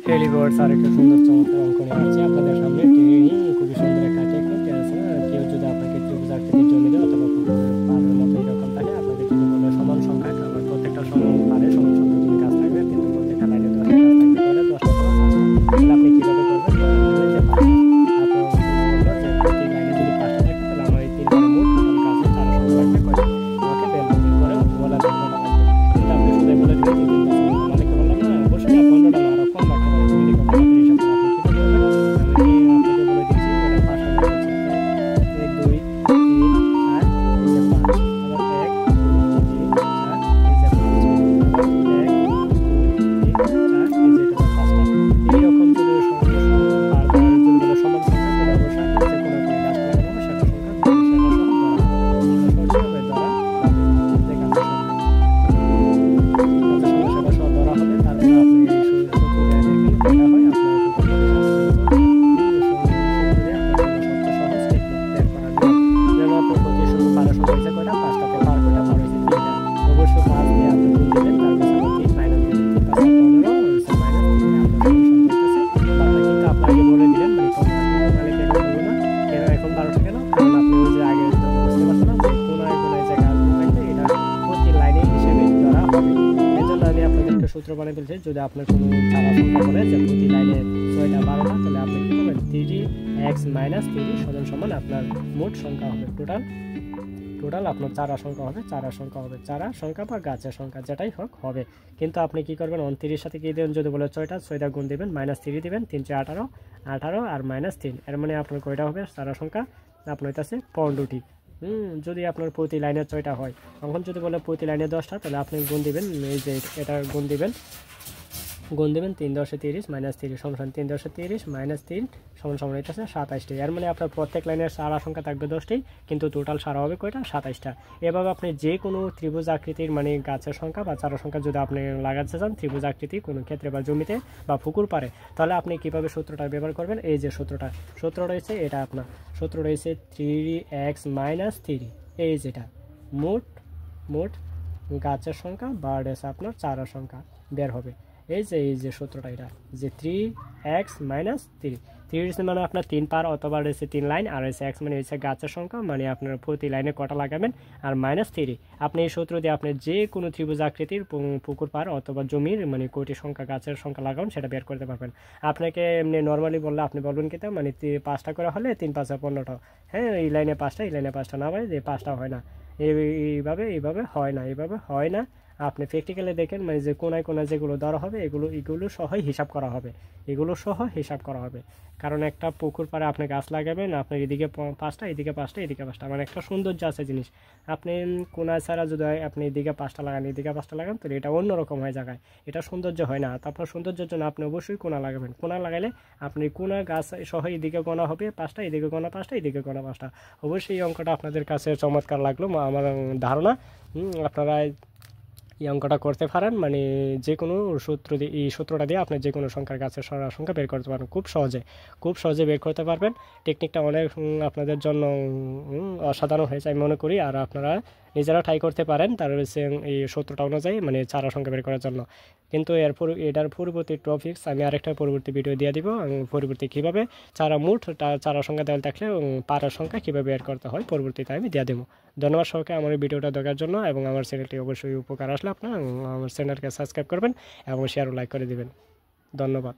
টেলিবোর্ডস আর একটা সুন্দর চমৎকার অঙ্ক নিয়ে আসছি আপনাদের সামনে। খুবই সুন্দর একটা টেকনিক আছে। কেউ যদি আপনাকে ত্রিভুজ আকৃতির জমি দেয় অথবা পাহাড়ের মতো এরকম থাকে, আপনাকে যদি বলে সমান সংখ্যা, কারণ প্রত্যেকটা সমান পারে সমান সংখ্যা তুমি গাছ থাকবে, কিন্তু প্রত্যেকটা লাইনে 10টা গাছ থাকবে, তাহলে 10টা করে 5টা। তাহলে আপনি কীভাবে করবেন? যে 5টা, তারপর বললো যে প্রতি লাইনে যদি 5টা থাকে, তাহলে আমার এই 3 মোট টোটাল গাছে 4 সংখ্যা লাগবে কয়টা? আমাকে বেলবন্দি করে বলা লাগবে কয়টা লাগবে। কিন্তু আপনি শুধু বলে দিবেন যে 3 গাছ। মালিককে বললাম না, অবশ্যই 15টা না, আরও কম লাগতে পারে। তুমি দেখো আপনি হিসাব করে আপনি কী করবেন? আমি আপনাকে বলে দিচ্ছি ওটা 5টা বলছি। 1 2 3 4 এই যে 5, আবার 1 2 3 4 এই যে 5, 1 2 3 4 এই যে এটা 5টা। এইরকম যদি বারবার যদি বলে সমান সংখ্যা, তাহলে অবশ্যই যে কোনো গাছ লাগানো হবে সেটা সংখ্যা সেটা সহ ধরা হবে। সেটা সহ হবে ধরা হবে যে গাছের সংখ্যা সেটা সহ ধরা হবে। তারপরে আপনি এই সূত্র দিয়ে দেখেন এটা হয় আপনার সূত্র বানিয়ে ফেলছে। যদি আপনার কোনো চারা সংখ্যা বলে যে প্রতি লাইনে 6টা 12টা, তাহলে আপনি কি করবেন? 3x - 3 সমান আপনার মোট সংখ্যা হবে। টোটাল আপনার চারা সংখ্যা হবে, চারা সংখ্যা বা গাছের সংখ্যা যেটাই হোক হবে। কিন্তু আপনি কি করবেন? 29 সাথে কি দেবেন? যদি বলে 6টা গুণ দিবেন, -3 দিবেন, 3 × 18 18 আর -3, এর মানে আপনার কয়টা হবে চারা সংখ্যা? আপনার হইতেছে 15টি। যদি আপনার প্রতি লাইনে 6টা হয়, এখন যদি বলে প্রতি লাইনে 10টা, তাহলে আপনি গুণ দিবেন, এই যে এটা গুণ দিবেন 3 × 10 = 30 - 3 সমান 3 × 10 = 30 - 3 সমান হইতেছে 27টি। এর মানে আপনার প্রত্যেক লাইনের সারা সংখ্যা থাকবে 10টি, কিন্তু টোটাল সারা হবে কয়টা? 27টা। এভাবে আপনি যে কোনো ত্রিভুজ আকৃতির মানে গাছের সংখ্যা বা চারা সংখ্যা যদি আপনি লাগাতে চান ত্রিভুজ আকৃতি কোনো ক্ষেত্রে বা জমিতে বা পুকুর পারে, তাহলে আপনি কিভাবে সূত্রটা ব্যবহার করবেন? এই যে সূত্র রয়েছে, এটা আপনার সূত্র রয়েছে 3x - 3, এই যেটা মোট গাছের সংখ্যা বা আপনার চারা সংখ্যা বের হবে। এই যে সূত্রটা, এটা যে 3x - 3, 3 মানে আপনার 3 পার অথবা রয়েছে 3 লাইন, আর রয়েছে x মানে হচ্ছে গাছের সংখ্যা, মানে আপনার প্রতি লাইনে কটা লাগাবেন, আর -3। আপনি এই সূত্র দিয়ে আপনি যে কোনো ত্রিভুজ আকৃতির পুকুর পার অথবা জমির মানে কোটি সংখ্যা গাছের সংখ্যা লাগাবেন সেটা বের করতে পারবেন। আপনাকে এমনি নর্মালি বললে আপনি বলবেন কি, মানে 5টা করে হলে 3 × 5 = 15টা। হ্যাঁ, এই লাইনে 5টা, এই লাইনে 5টা না ভাই, যে 5টা হয় না, এইভাবে হয় না। আপনি প্র্যাকটিক্যালি দেখেন, মানে যে কোনায় যেগুলো ধরা হবে এগুলো সহই হিসাব করা হবে। কারণ একটা পুকুর পাড়ে আপনি গাছ লাগাবেন, আপনার এদিকে 5টা, এদিকে 5টা, এদিকে 5টা, মানে একটা সৌন্দর্য আছে জিনিস। আপনি কোনায় ছাড়া যদি আপনি এদিকে 5টা লাগান, এদিকে 5টা লাগান, তাহলে এটা অন্যরকম হয়ে জায়গায়, এটা সৌন্দর্য হয় না। তো আপনার সৌন্দর্যের জন্য আপনি অবশ্যই কোনা লাগাবেন। কোনা লাগাইলে আপনি কোনা গাছ সহ এদিকে গোনা হবে 5টা, এদিকে গোনা 5টা, এদিকে গোনা 5টা। অবশ্যই এই অঙ্কটা আপনাদের কাছে চমৎকার লাগলো আমার ধারণা। আপনারা এই অঙ্কটা করতে পারেন, মানে যে কোনো সূত্রটা দিয়ে আপনি যে কোনো সংখ্যার গাছের সংখ্যা বের করতে পারেন খুব সহজে বের করতে পারবেন। টেকনিকটা অনেক আপনাদের জন্য অসাধারণ হয়েছে আমি মনে করি, আর আপনারা নিজেরা ট্রাই করতে পারেন। তার রয়েছে এই সূত্রটা অনুযায়ী মানে চারা সংখ্যা বের করার জন্য। কিন্তু এটার পরবর্তী টপিকস আমি আরেকটা পরবর্তী ভিডিও দিয়ে দিব, পরবর্তী কীভাবে চারা সংখ্যা দেওয়া থাকলে পাড়ার সংখ্যা কীভাবে বের করতে হয় পরবর্তীতে আমি দিয়ে দেবো। ধন্যবাদ সবাইকে আমার এই ভিডিওটা দেখার জন্য, এবং আমার চ্যানেলটি অবশ্যই উপকার আসলে আপনার আমার চ্যানেলকে সাবস্ক্রাইব করবেন এবং শেয়ার ও লাইক করে দেবেন। ধন্যবাদ।